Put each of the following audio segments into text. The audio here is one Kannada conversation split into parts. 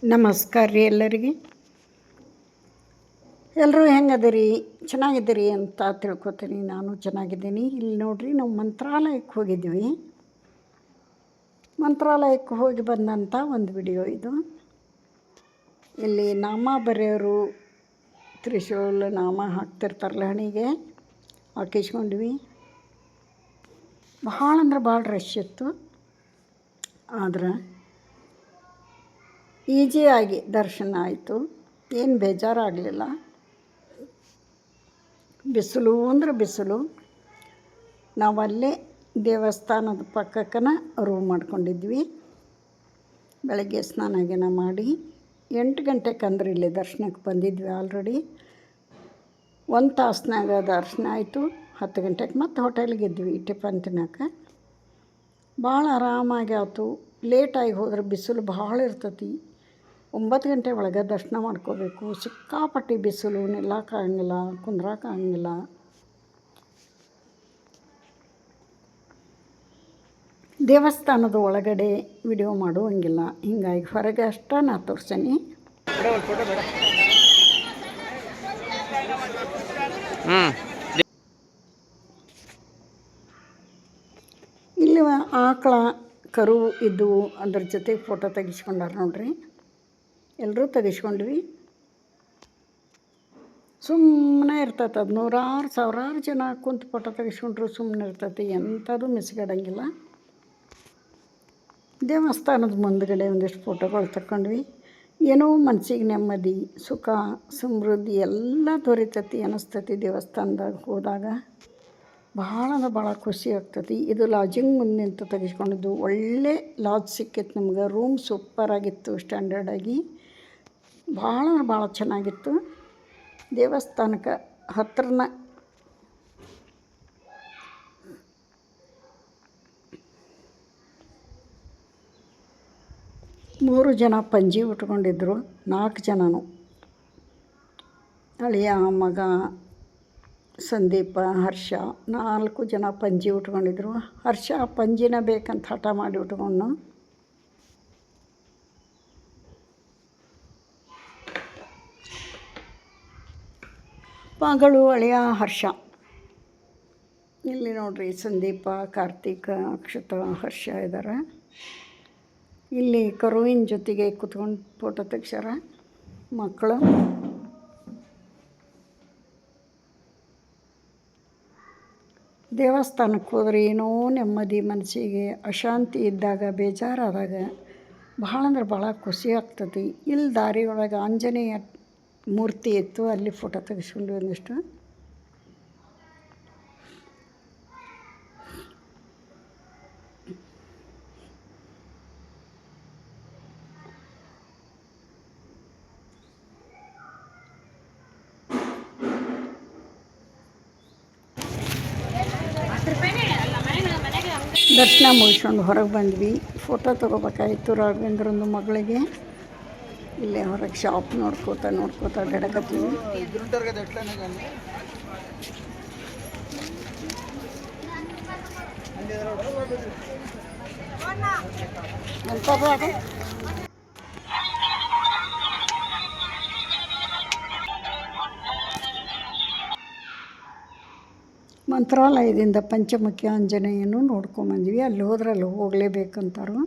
ನಮಸ್ಕಾರ ರೀ ಎಲ್ಲರಿಗೆ. ಎಲ್ಲರೂ ಹೆಂಗದಿರಿ? ಚೆನ್ನಾಗಿದ್ದೀರಿ ಅಂತ ತಿಳ್ಕೊತೀನಿ. ನಾನು ಚೆನ್ನಾಗಿದ್ದೀನಿ. ಇಲ್ಲಿ ನೋಡಿರಿ, ನಾವು ಮಂತ್ರಾಲಯಕ್ಕೆ ಹೋಗಿದ್ವಿ. ಮಂತ್ರಾಲಯಕ್ಕೆ ಹೋಗಿ ಬಂದಂಥ ಒಂದು ವಿಡಿಯೋ ಇದು. ಇಲ್ಲಿ ನಾಮ ಬರೆಯೋರು ತ್ರಿಶೂಲ ನಾಮ ಹಾಕ್ತಿರ್ತಾರಲ್ಲ ಹಣೆಗೆ, ಹಾಕಿಸ್ಕೊಂಡ್ವಿ. ಭಾಳ ಅಂದ್ರೆ ಭಾಳ ರಶ್ ಇತ್ತು. ಆದ್ರೆ ಈಜಿಯಾಗಿ ದರ್ಶನ ಆಯಿತು. ಏನು ಬೇಜಾರಾಗಲಿಲ್ಲ. ಬಿಸಿಲು ಅಂದ್ರೆ ಬಿಸಿಲು. ನಾವಲ್ಲೇ ದೇವಸ್ಥಾನದ ಪಕ್ಕಕ್ಕನ ರೂಮ್ ಮಾಡ್ಕೊಂಡಿದ್ವಿ. ಬೆಳಗ್ಗೆ ಸ್ನಾನ ಗಿನ ಮಾಡಿ 8 ಗಂಟೆಗೆ ಅಂದ್ರೆ ಇಲ್ಲಿ ದರ್ಶನಕ್ಕೆ ಬಂದಿದ್ವಿ. ಆಲ್ರೆಡಿ 1 ತಾಸ್ನಾಗ ದರ್ಶನ ಆಯಿತು. 10 ಗಂಟೆಗೆ ಮತ್ತೆ ಹೋಟೆಲ್ಗೆ ಇದ್ವಿ ಟಿಫನ್ ತಿನ್ನೋಕೆ. ಭಾಳ ಆರಾಮಾಗಿ ಆಯ್ತು. ಲೇಟಾಗಿ ಹೋದ್ರೆ ಬಿಸಿಲು ಭಾಳ ಇರ್ತೈತಿ. 9 ಗಂಟೆ ಒಳಗೆ ದರ್ಶನ ಮಾಡ್ಕೋಬೇಕು. ಸಿಕ್ಕಾಪಟ್ಟಿ ಬಿಸಿಲು, ನಿಲ್ಲಕ್ಕಾಗಂಗಿಲ್ಲ, ಕುಂದ್ರಕ್ಕಾಗಂಗಿಲ್ಲ. ದೇವಸ್ಥಾನದ ಒಳಗಡೆ ವಿಡಿಯೋ ಮಾಡುವಂಗಿಲ್ಲ. ಹಿಂಗಾಗಿ ಹೊರಗೆ ಅಷ್ಟೇ ನಾ ತೋರಿಸೀನಿ. ಇಲ್ಲಿ ಆಕಳ ಕರು ಇದ್ದು ಅದ್ರ ಜೊತೆ ಫೋಟೋ ತೆಗಿಸ್ಕೊಂಡಾರ ನೋಡ್ರಿ. ಎಲ್ಲರೂ ತೆಗಿಸ್ಕೊಂಡ್ವಿ. ಸುಮ್ಮನೆ ಇರ್ತೈತೆ ಅದು. 100,000 ಜನ ಕುಂತು ಫೋಟೋ ತೆಗಿಸ್ಕೊಂಡ್ರು ಸುಮ್ಮನೆ ಇರ್ತೈತಿ. ಎಂಥದ್ದು ಮಿಸ್ಗಡಂಗಿಲ್ಲ. ದೇವಸ್ಥಾನದ ಮುಂದುಗಡೆ ಒಂದಿಷ್ಟು ಫೋಟೋಗಳು ತಗೊಂಡ್ವಿ. ಏನೋ ಮನಸ್ಸಿಗೆ ನೆಮ್ಮದಿ, ಸುಖ, ಸಮೃದ್ಧಿ ಎಲ್ಲ ದೊರೀತೈತಿ ಅನ್ನಿಸ್ತೈತಿ ದೇವಸ್ಥಾನದಾಗ ಹೋದಾಗ. ಭಾಳ ಅಂದ್ರೆ ಭಾಳ ಖುಷಿ ಆಗ್ತೈತಿ. ಇದು ಲಾಡ್ಜಿಂಗ್ ಮುಂದೆ ನಿಂತು ತೆಗಿಸ್ಕೊಂಡಿದ್ದು. ಒಳ್ಳೆ ಲಾಡ್ಜ್ ಸಿಕ್ಕಿತ್ತು ನಮ್ಗೆ. ರೂಮ್ ಸೂಪರಾಗಿತ್ತು, ಸ್ಟ್ಯಾಂಡರ್ಡಾಗಿ. ಭಾಳ ಅಂದ್ರೆ ಭಾಳ ಚೆನ್ನಾಗಿತ್ತು. ದೇವಸ್ಥಾನಕ್ಕೆ ಹತ್ರನ 3 ಜನ ಪಂಜಿ ಉಟ್ಕೊಂಡಿದ್ರು. 4 ಜನನು, ಅಳಿಯ, ಮಗ, ಸಂದೀಪ, ಹರ್ಷ, 4 ಜನ ಪಂಜಿ ಉಟ್ಕೊಂಡಿದ್ರು. ಹರ್ಷ ಪಂಜಿನ ಬೇಕಂತ ಹಠ ಮಾಡಿ ಉಟ್ಕೊಂಡು. ಮಗಳು, ಅಳಿಯ, ಹರ್ಷ. ಇಲ್ಲಿ ನೋಡ್ರಿ ಸಂದೀಪ, ಕಾರ್ತಿಕ್, ಅಕ್ಷತಾ, ಹರ್ಷ ಇದ್ದಾರೆ. ಇಲ್ಲಿ ಕರುವಿನ ಜೊತೆಗೆ ಕುತ್ಕೊಂಡು ಫೋಟೋ ತೆಗ್ಸ್ಯಾರ ಮಕ್ಕಳು. ದೇವಸ್ಥಾನಕ್ಕೆ ಹೋದ್ರೆ ಏನೋ ನೆಮ್ಮದಿ, ಮನಸ್ಸಿಗೆ ಅಶಾಂತಿ ಇದ್ದಾಗ, ಬೇಜಾರಾದಾಗ ಭಾಳ ಅಂದ್ರೆ ಭಾಳ ಖುಷಿ ಆಗ್ತದೆ. ಇಲ್ಲಿ ದಾರಿ ಒಳಗೆ ಆಂಜನೇಯ ಮೂರ್ತಿ ಇತ್ತು, ಅಲ್ಲಿ ಫೋಟೋ ತೆಗೆಸ್ಕೊಂಡು ಒಂದಿಷ್ಟು. ದರ್ಶನ ಮುಗಿಸ್ಕೊಂಡು ಹೊರಗೆ ಬಂದ್ವಿ. ಫೋಟೋ ತೊಗೋಬೇಕಾಯಿತು ರಾಘವೇಂದ್ರಂದು ಮಗಳಿಗೆ. ಇಲ್ಲೇ ಹೊರಗೆ ಶಾಪ್ ನೋಡ್ಕೋತ ಅಡ್ಡಾಡಕತ್ತೀವಿ. ಮಂತ್ರಾಲಯದಿಂದ ಪಂಚಮುಖಿ ಆಂಜನೇಯನು ನೋಡ್ಕೊಂಬಂದ್ವಿ. ಅಲ್ಲಿ ಹೋದ್ರೆ ಅಲ್ಲಿ ಹೋಗಲೇಬೇಕಂತಾರು.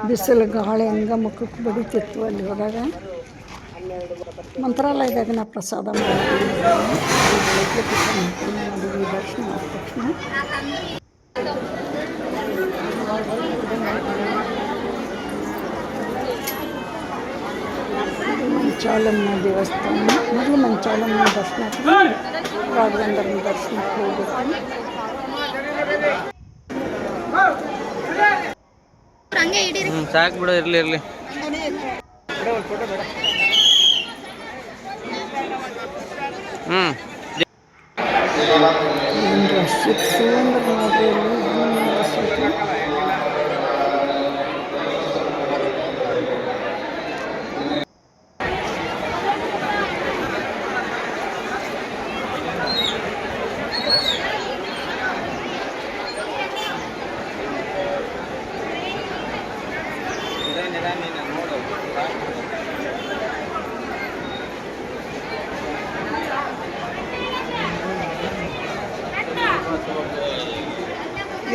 ಬಿಸಿಲು ಗಾಳಿ ಹಂಗ ಮುಖಕ್ಕೆ ಬಡಿತಿತ್ತು ಅಲ್ಲಿ ಹೋದಾಗ. ಮಂತ್ರಾಲಯದಾಗ ನಾ ಪ್ರಸಾದ ಮಾಡಿದ್ವಿ. ದರ್ಶನ ಆದ ತಕ್ಷಣ ಮಂಚಾಲಮ್ಮ ದೇವಸ್ಥಾನ. ಮೊದಲು ಮಂಚಾಲಮ್ಮ ದರ್ಶನಕ್ಕೆ ರಾಘವೇಂದ್ರನ ದರ್ಶನಕ್ಕೆ ಹೋಗ್ಬೇಕು. ಸಾಕು ಬಿಡು, ಇರಲಿ ಇರಲಿ. ರಶ್ ಇತ್ತು ಅಂದ್ರೆ ನೋಡ್ರಿ, ರಶ್ ಇತ್ತು.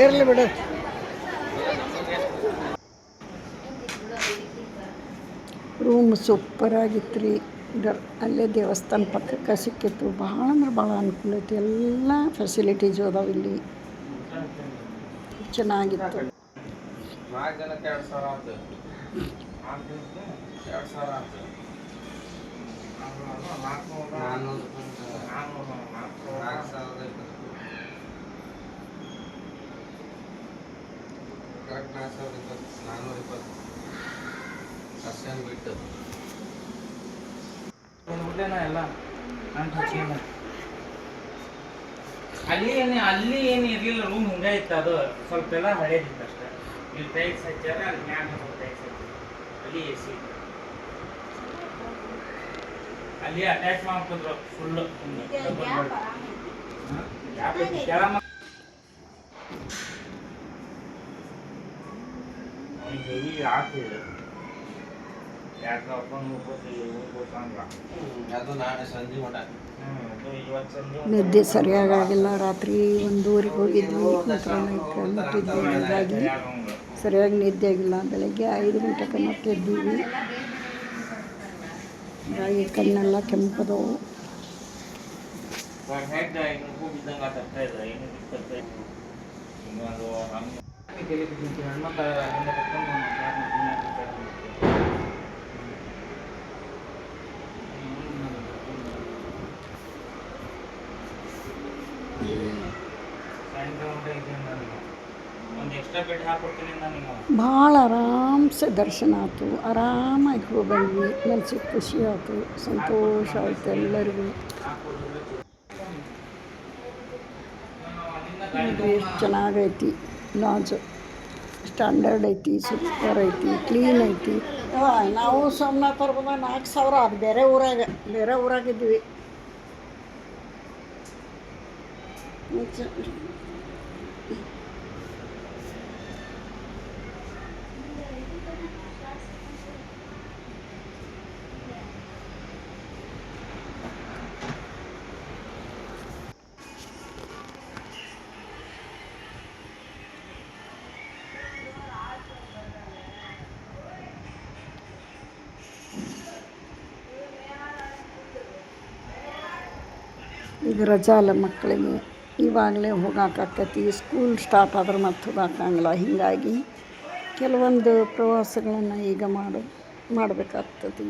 ಇರಲಿ ಬಿಡು. ರೂಮ್ ಸೂಪರಾಗಿತ್ತು ರೀ. ಅಲ್ಲೇ ದೇವಸ್ಥಾನ ಪಕ್ಕಕ್ಕೆ ಸಿಕ್ಕಿತ್ತು. ಭಾಳ ಅಂದ್ರೆ ಭಾಳ ಅನುಕೂಲ ಐತಿ. ಎಲ್ಲ ಫೆಸಿಲಿಟೀಸು ಅದಾವೆ ಇಲ್ಲಿ. ಚೆನ್ನಾಗಿತ್ತು. ಬಿಟ್ಟು ಅಲ್ಲಿ ಏನು ಇರಲಿಲ್ಲ. ರೂಮ್ ಹಿಂಗೆ ಇತ್ತು. ಅದು ಸ್ವಲ್ಪ ಎಲ್ಲ ಹಳೇದಿತ್ತು ಅಷ್ಟೇ. ಇಲ್ಲಿ ಟೈಲ್ಸ್ ಹಚ್ಚಾರ, ಅಲ್ಲಿ ಮ್ಯಾಗ ಟೈಲ್ಸ್ ಹಚ್ಚಾರ. ಅಲ್ಲಿ ಎ ಸಿ ಅಲ್ಲಿ ಅಟ್ಯಾಚ್ ಮಾಡ್ಕೊಂಡ್ರು ಫುಲ್ಲು. ಆಗ್ತಿದೆ ನಿದ್ದೆ ಸರಿಯಾಗಿಲ್ಲ. ರಾತ್ರಿ 1:00ಕ್ಕೆ ಹೋಗಿದ್ವಿ ಮಂತ್ರಾಲಯಕ್ಕೆ. ಮುಟ್ಟಿದ್ವಿ. ಹಾಗಾಗಿ ಸರಿಯಾಗಿ ನಿದ್ದೆ ಆಗಿಲ್ಲ. ಬೆಳಗ್ಗೆ 5 ಗಂಟೆಗೆ ಮತ್ತೆ ಎದ್ದೀವಿ. ಹಾಗಾಗಿ ಕಣ್ಣೆಲ್ಲ ಕೆಂಪದವು. ಭಾಳ ಆರಾಮ್ಸೆ ದರ್ಶನ ಆಯ್ತು. ಆರಾಮಾಗಿ ಹೋಗ್ಬಂದ್ವಿ. ಮನ್ಸಿಗೆ ಖುಷಿ ಆಯ್ತು, ಸಂತೋಷ ಆಯ್ತು ಎಲ್ಲರಿಗೂ. ನೋಡಿರಿ ಎಷ್ಟು ಚೆನ್ನಾಗೈತಿ ಲಾಜ್. ಸ್ಟ್ಯಾಂಡರ್ಡ್ ಐತಿ, ಸೂಪರ್ ಐತಿ, ಕ್ಲೀನ್ ಐತಿ. ನಾವು ಸೋಮನಾಥವ್ರು ಬಂದಾಗ 4,000 ಅದು ಬೇರೆ ಊರಾಗಿದ್ವಿ. ಈಗ ರಜಾ ಅಲ್ಲ ಮಕ್ಕಳಿಗೆ. ಇವಾಗಲೇ ಹೋಗೋಕ್ಕಾಕತಿ. ಸ್ಕೂಲ್ ಸ್ಟಾರ್ಟ್ ಆದ್ರೆ ಮತ್ತೆ ಹೋಗೋಕ್ಕಾಗಲ್ಲ. ಹೀಗಾಗಿ ಕೆಲವೊಂದು ಪ್ರವಾಸಗಳನ್ನು ಈಗ ಮಾಡಬೇಕಾಗ್ತದೆ.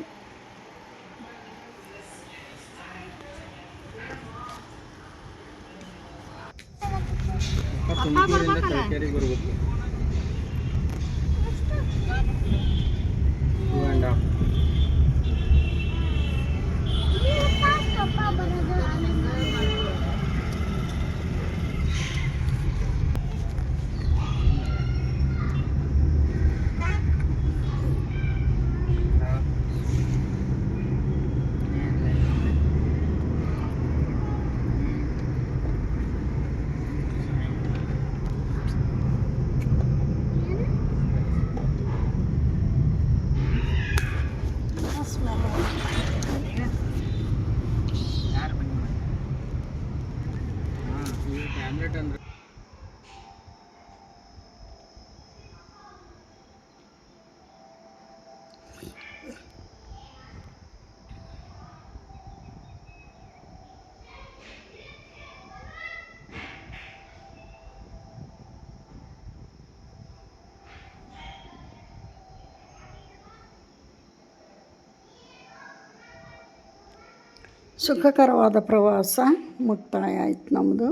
ಸುಖಕರವಾದ ಪ್ರವಾಸ ಮುಕ್ತಾಯ ಆಯ್ತು ನಮ್ಮದು.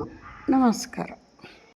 ನಮಸ್ಕಾರ.